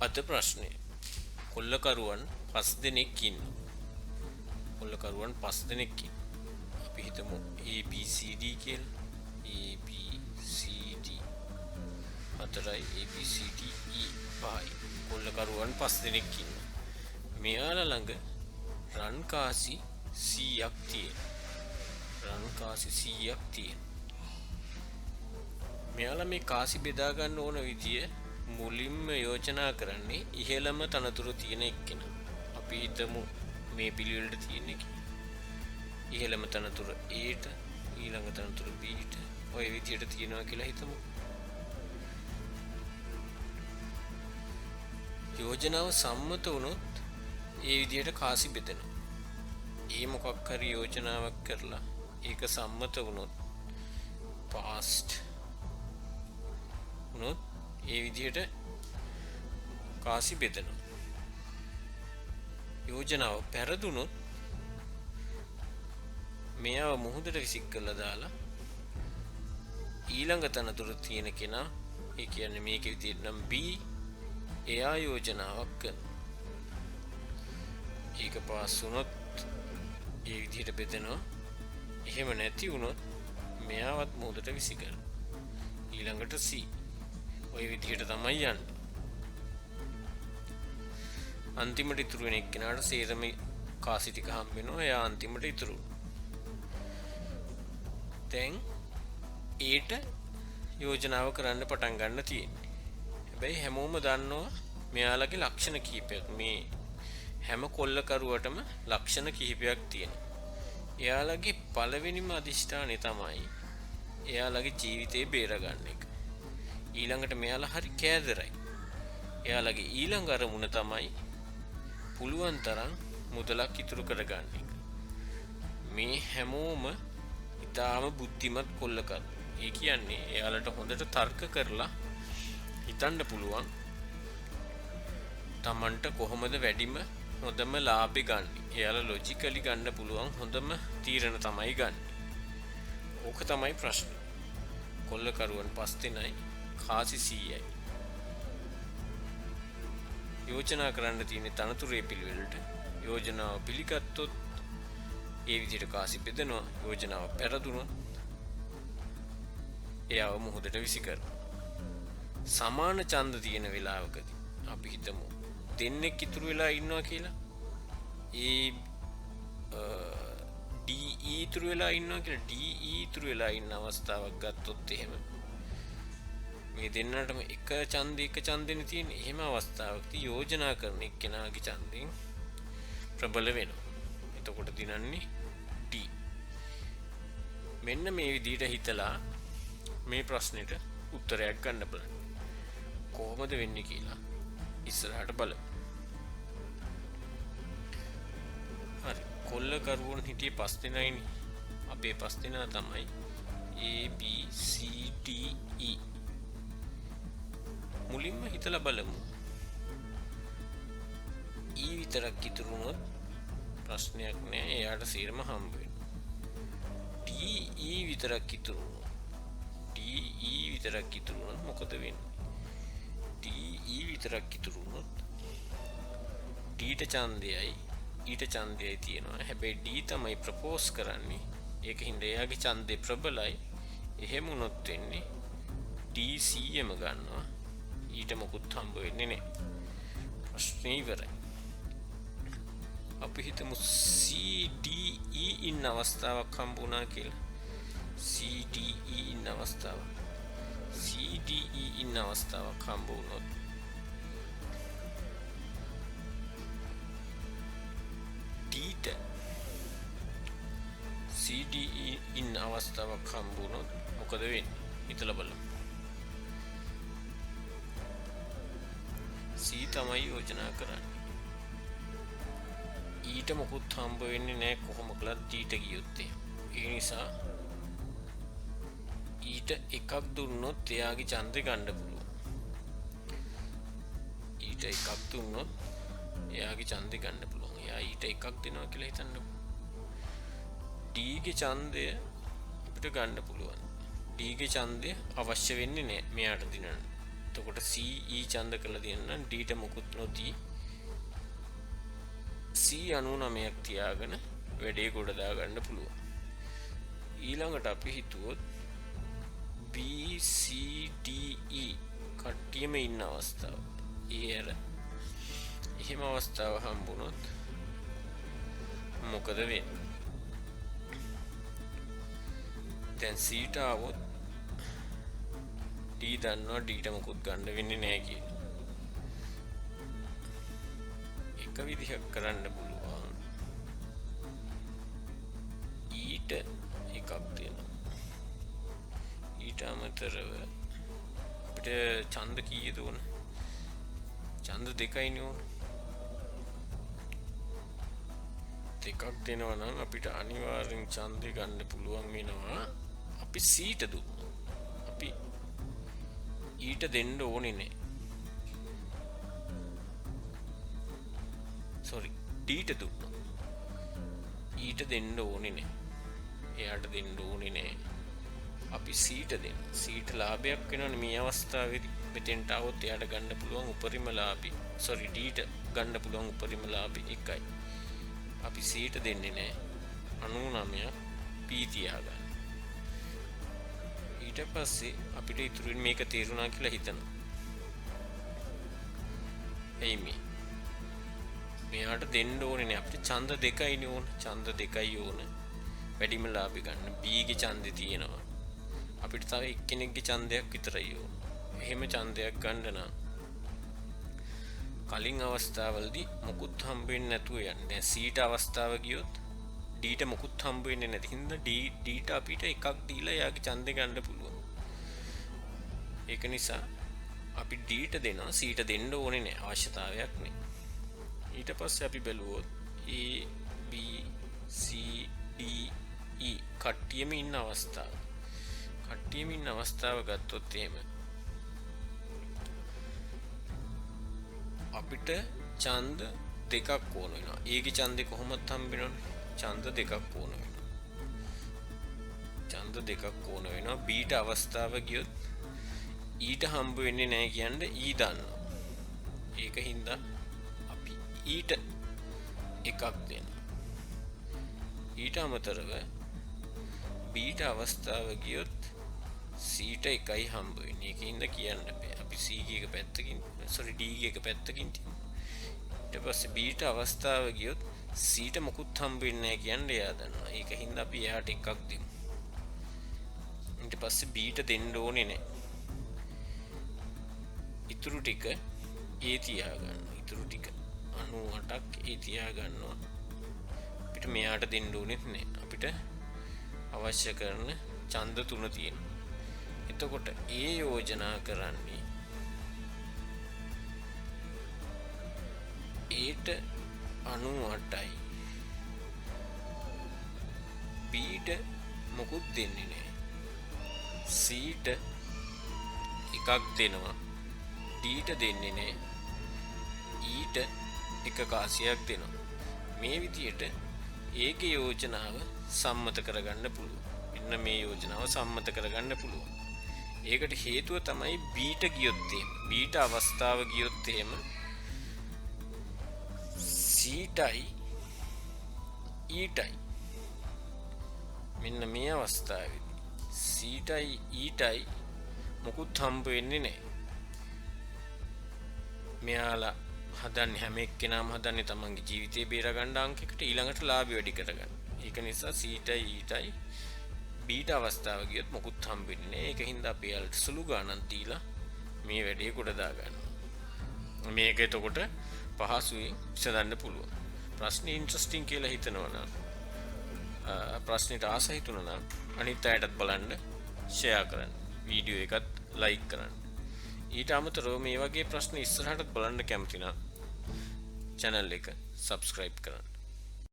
අද ප්‍රශ්නේ කොල්ලකරුවන් 5 දෙනෙක් ඉන්නවා. කොල්ලකරුවන් 5 දෙනෙක් ඉන්නවා. අපි හිතමු ABCD කියලා. ABCD හතරයි ABCD E පහයි. කොල්ලකරුවන් 5 දෙනෙක් ඉන්නවා. මෙයාලා ළඟ රන් කාසි 100ක් තියෙනවා. රන් කාසි 100ක් තියෙනවා. මෙයාලා මේ කාසි බෙදා ගන්න ඕන විදිය මුලින්ම යෝජනා කරන්නේ ඉහළම තනතුරු තියෙන එක්කෙනා. අපි හිතමු මේ පිළිවෙලට තියෙන එක. ඉහළම තනතුර Aට, ඊළඟ තනතුර Bට, ඔය විදියට තියෙනවා කියලා හිතමු. යෝජනාව සම්මත වුණොත් ඒ විදියට කාසි බෙදෙනවා. ඒ මොකක් හරි යෝජනාවක් කරලා ඒක සම්මත වුණොත් පාස්ට් වුණොත් ඒ විදිහට කාසි බෙදනවා. යෝජනාව පෙරදුනොත් මෙයාව මුහුදට විසික් කරලා දාලා ඊළඟ තනතුර තියෙන කෙනා, ඒ කියන්නේ මේකේ විදිහට නම් B, එයා යෝජනාවක් කරනවා. ඒක පාස් වුණොත් ඒ විදිහට බෙදනවා. එහෙම නැති වුණොත් මෙයාවත් මුහුදට විසි කරනවා. ඊළඟට C, ඔය විදිහට තමයි යන්නේ. අන්තිමට ඉතුරු වෙන එක්කෙනාට සේරම කාසි ටික හම්බ වෙනවා. එයා අන්තිමට ඉතුරු. දැන් ඒට යෝජනාව කරන්න පටන් ගන්න තියෙන්නේ. හැබැයි හැමෝම දන්නවා මෙයාලගේ ලක්ෂණ කිහිපයක්. මේ හැම කොල්ලකරුවටම ලක්ෂණ කිහිපයක් තියෙනවා. එයාලගේ පළවෙනිම අදිෂ්ඨානය තමයි එයාලගේ ජීවිතේ බේරගන්න එක. ඊළඟට මෙයාලා හරි කෑදරයි. එයාලගේ ඊළඟ අරමුණ තමයි පුළුවන් තරම් මුදලක් ඉතුරු කරගන්න එක. මේ හැමෝම ඉතාම බුද්ධිමත් කොල්ලකරු. ඒ කියන්නේ එයාලට හොඳට තර්ක කරලා හිතන්න පුළුවන් තමන්ට කොහොමද වැඩිම හොඳම ලාභය ගන්න. එයාලා ලොජිකලි ගන්න පුළුවන් හොඳම තීරණ තමයි ගන්න. ඕක තමයි ප්‍රශ්නේ. කොල්ලකරුවන් 5 දෙනයි කාසි 100යි. යෝජනා කරන්න තියෙන තනතුරේ පිළිවෙලට යෝජනාව පිළිගත්තොත් ඒ විදිහට කාසි බෙදනවා. යෝජනාව පෙරදුනොත් එයාව මුහුදට විසි කරනවා. සමාන ඡන්ද තියෙන වෙලාවකදී අපි හිතමු දෙන්නෙක් ඉතුරු වෙලා ඉන්නවා කියලා. DE ඉතුරු වෙලා ඉන්නවා කියලා. DE ඉතුරු වෙලා ඉන්න අවස්ථාවක් ගත්තොත් එහෙම මේ දෙන්නටම එක ඡන්දෙනේ තියෙන. එහෙම අවස්ථාවකදී යෝජනා කරන එක්කෙනාගේ ඡන්දෙන් ප්‍රබල වෙනවා. එතකොට දිනන්නේ D. මෙන්න මේ විදිහට හිතලා මේ ප්‍රශ්නෙට උත්තරයක් ගන්න බලන්න. කොහොමද වෙන්නේ කියලා ඉස්සරහට බලමු. හරි. කොල්ලකරුවන් හිටියේ 5 දෙනයිනේ. අපේ 5 දෙනා තමයි A B C D E. මුලින්ම හිතලා බලමු. E විතරක් ඉතුරු වුණොත් ප්‍රශ්නයක් නෑ. එයාට සීරම හම්බ වෙනවා. D E විතරක් ඉතුරු වුණොත් මොකද වෙන්නේ? D E විතරක් ඉතුරු වුණොත් D ට ඡන්දයයි ඊට ඡන්දයයි තියෙනවා. හැබැයි D තමයි ප්‍රපෝස් කරන්නේ. ඒක හින්දා එයාගේ ඡන්දේ ප්‍රබලයි. එහෙම වුණොත් වෙන්නේ D CM ගන්නවා. ඊට මොකුත් හම්බ වෙන්නේ නැහැ. ප්‍රශ්නේ ඉවරයි. අපි හිතමු CDE ඉන්න අවස්ථාවක් හම්බ වුණා කියලා. CDE ඉන්න අවස්ථාවක් හම්බ වුණොත් Dට CDE ඉන්න අවස්ථාවක් හම්බ වුණොත් මොකද වෙන්නේ? හිතලා බලමු. C තමයි යෝජනා කරන්නේ. ඊට මොකුත් හම්බ වෙන්නේ නැහැ කොහොම කළත් Dට ගියොත්. ඒ නිසා ඊට එකක් දුන්නොත් එයාගේ ඡන්දේ ගන්න පුළුවන්. ඊට එකක් දුන්නොත් එයාගේ ඡන්දේ ගන්න පුළුවන්. එයා ඊට එකක් දෙනවා කියලා හිතන්නකො. D ගේ ඡන්දය අපිට ගන්න පුළුවන්. D ගේ ඡන්දය අවශ්‍ය වෙන්නේ නැහැ මෙයාට දිනන්න. එතකොට CE ඡන්ද කරලා තියෙනවා නම් Dට මොකුත් නොදී C99ක් තියාගෙන වැඩේ ගොඩ දා ගන්න පුළුවන්. ඊළඟට අපි හිතුවොත් BCDE කට්ටියම ඉන්න අවස්ථාව. ඒ එහෙම අවස්ථාව හම්බුනොත් මොකද වෙන්නේ? දැන් Cට આવොත් D දන්නවා Dට මොකුත් ගන්න වෙන්නේ නැහැ කියලා. එක විදිහක් කරන්න පුළුවන්. ඊට එකක් දෙනවා. ඊට අමතරව අපිට ඡන්ද කීයද ඕන? ඡන්ද දෙකයිනේ ඕන. දෙකක් දෙනවා නම් අපිට අනිවාර්යෙන් ඡන්දේ ගන්න පුළුවන් වෙනවා. අපි Cට දුන්නා. අපි ඊට දෙන්න ඕනේ නේ. sorry Dට දුන්නා. ඊට දෙන්න ඕනේ නේ. එයාට දෙන්න ඕනේ නේ. අපි Cට දෙන්න. Cට ලාභයක් වෙනවනේ මේ අවස්ථාවේදී. මෙතෙන්ට આવොත් එයාට ගන්න පුළුවන් උපරිම ලාභي. sorry Dට ගන්න පුළුවන් උපරිම ලාභي එකයි. අපි Cට දෙන්නේ නැහැ. 99 P තියාගන්න. ඊට පස්සේ අපිට ඉතුරු මේක තේරුණා කියලා හිතනවා. එයි මෙයාට දෙන්න ඕනේ නේ. අපිට ඡන්ද දෙකයිනේ ඕන. ඡන්ද දෙකයි ඕන. වැඩිම ලාභي ගන්න. B ගේ ඡන්දේ තියෙනවා. අපිට තව එක්කෙනෙක්ගේ ඡන්දයක් විතරයි ඕන. එහෙම ඡන්දයක් ගන්න නම් කලින් අවස්ථාවවලදී මොකුත් හම්බ වෙන්නේ නැතුව යන්නේ. දැන් Cට අවස්ථාව ගියොත් Dට මොකුත් හම්බ වෙන්නේ නැති හින්දා Dට අපිට එකක් දීලා යාගේ ඡන්දේ ගන්න පුළුවන්. ඒක නිසා අපි Dට දෙනවා. Cට දෙන්න ඕනේ නැහැ. අවශ්‍යතාවයක් නැහැ. ඊට පස්සේ අපි බැලුවොත් A B C D E කට්ටියම ඉන්න අවස්ථාව. කට්ටියම ඉන්න අවස්ථාව ගත්තොත් එහෙම අපිට ඡන්ද දෙකක් ඕන වෙනවා. ඒගේ ඡන්දේ කොහොමද හම්බ වෙනවනේ? ඡන්ද දෙකක් ඕන වෙනවා. ඡන්ද දෙකක් ඕන වෙනවා. Bට අවස්ථාව ගියොත් ඊට හම්බ වෙන්නේ නැහැ කියන්නේ E දන්නවා. ඒක හින්දා අපි ඊට එකක් දෙනවා. ඊට අමතරව Bට අවස්ථාව ගියොත් Cට එකයි හම්බ වෙන්නේ. ඒකින්ද කියන්න බෑ. අපි C ගේ එක පැත්තකින් sorry D ගේ එක පැත්තකින් ඊට පස්සේ Bට අවස්ථාව ගියොත් Cට මොකුත් හම්බ වෙන්නේ නැහැ කියන්නේ එයා දන්නවා. ඒකින්ද අපි එයාට එකක් දෙමු. ඊට පස්සේ Bට දෙන්න ඕනේ නැහැ. ඉතුරු ටික A තියාගන්න. ඉතුරු ටික 98ක් A තියාගන්නවා. අපිට මෙයාට දෙන්න ඕනෙත් නැහැ. අපිට අවශ්‍ය කරන ඡන්ද 3 තියෙනවා. එතකොට ඒ යෝජනා කරන්නේ Aට 98යි Bට මොකුත් දෙන්නේ නැහැ. Cට එකක් දෙනවා. Dට දෙන්නේ නැහැ. ඊට එක කාසියක් දෙනවා. මේ විදියට ඒකේ යෝජනාව සම්මත කරගන්න පුළුවන්. මෙන්න මේ යෝජනාව සම්මත කරගන්න පුළුවන්. ඒකට හේතුව තමයි Bට ගියොත් එහෙම. Bට අවස්ථාව ගියොත් එහෙම Cටයි Eටයි මෙන්න මේ අවස්ථාවේදී Cටයි Eටයි මොකුත් හම්බ වෙන්නේ නැහැ. මෙයාලා හදන්නේ හැම එක්කෙනාම හදන්නේ තමන්ගේ ජීවිතේ බේර ගන්න අංකයකට ඊළඟට ලාභය වැඩි කරගන්න. ඒක නිසා Cටයි Eටයි Bට අවස්ථාව ගියොත් මොකුත් හම්බෙන්නේ නැහැ. ඒක හින්දා අපි යාලට සුළු ගාණක් දීලා මේ වැඩේ කොට දා ගන්නවා. මේක එතකොට පහසුවෙන් විසඳන්න පුළුවන්. ප්‍රශ්නේ ඉන්ටරෙස්ටිං කියලා හිතනවා නම් ප්‍රශ්නෙට ආස හිතුණා නම් අනිත් අයටත් බලන්න ෂෙයා කරන්න. වීඩියෝ එකත් ලයික් කරන්න. ඊට අමතරව මේ වගේ ප්‍රශ්න ඉස්සරහටත් බලන්න කැමති නම් channel එක subscribe කරන්න.